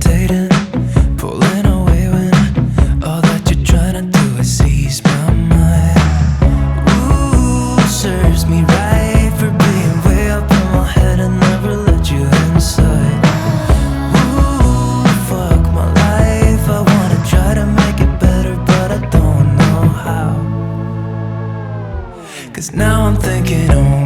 hesitating, pulling away when all that you're trying to do is ease my mind. Ooh, serves me right for being way up in my head and never let you inside. Ooh, fuck my life, I wanna try to make it better, but I don't know how. 'Cause now I'm thinking, oh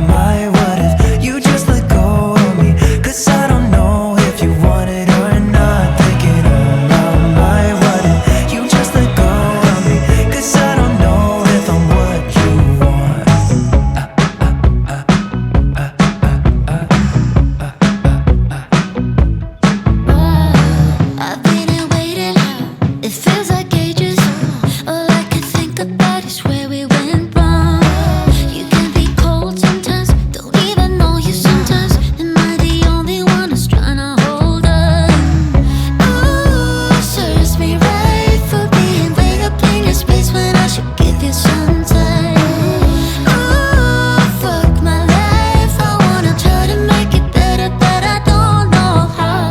my, what if you just let go of me? 'Cause I don't know if you want it or not. Thinking, oh my, what if you just let go of me? 'Cause I don't know if I'm what you want. I've been here waiting, it feels like ages. All I can think about is where we went wrong. You can be cold sometimes, don't even know you sometimes. Am I the only one who's trying to hold on? Ooh, serves me right for being way up in your space when I should give you some time. Ooh, fuck my life, I wanna try to make it better, but I don't know how.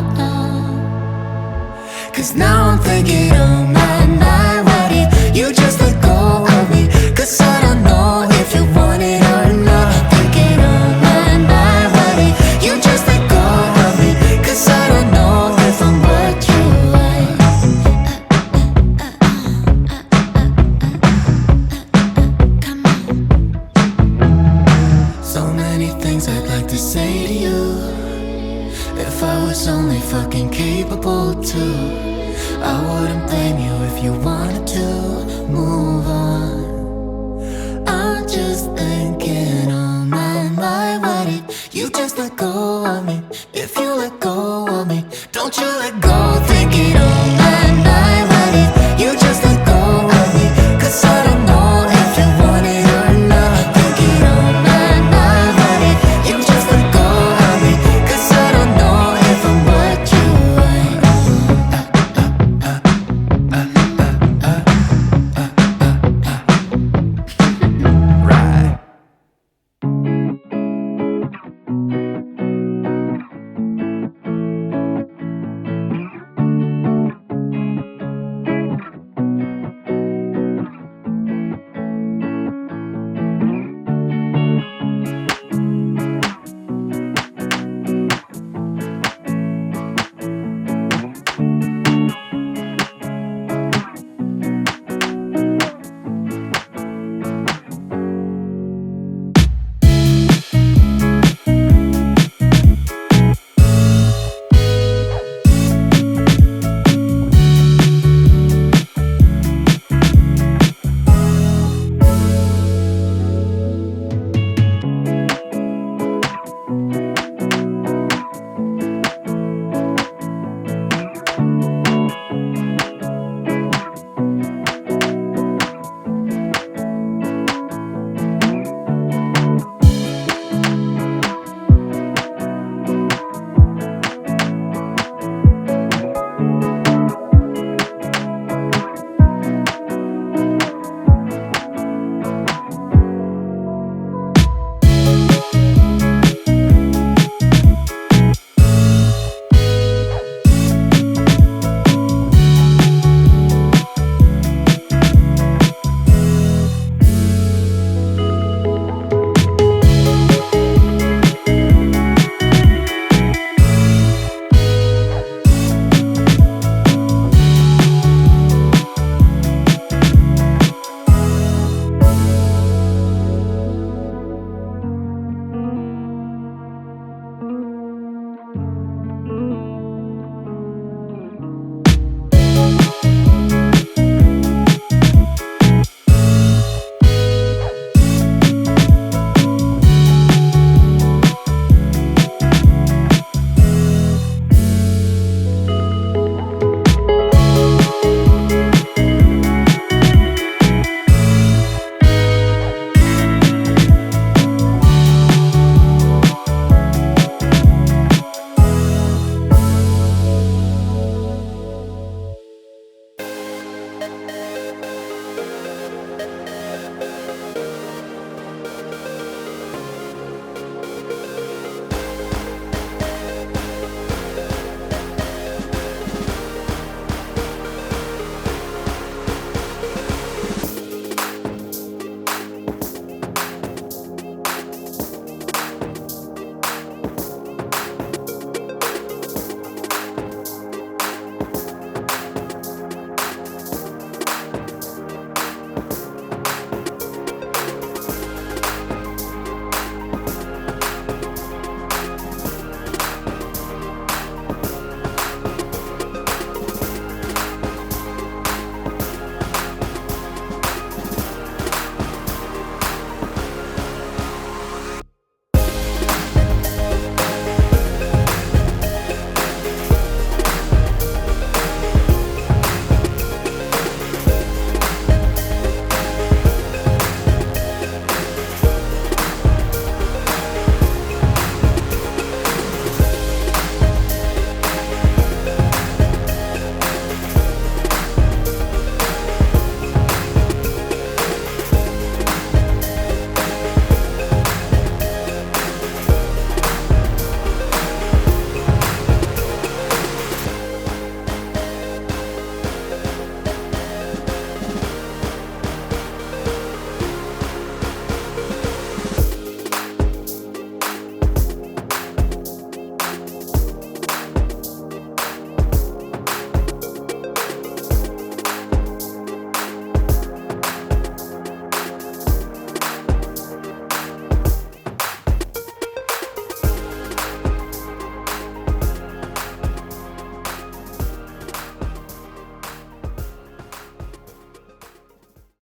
'Cause now I'm thinking, oh my, what if you just let go of me? 'Cause I don't know if you want it or not. Thinking, oh my, what if you just let go of me? 'Cause I don't know if I'm what you want. Come on. So many things I'd like to say to you, if I was only fucking capable to. I wouldn't blame you if you wanted to move on. I'm just thinking, oh my, what if you just let go of me? If you let go of me, don't you let go. Thinking, oh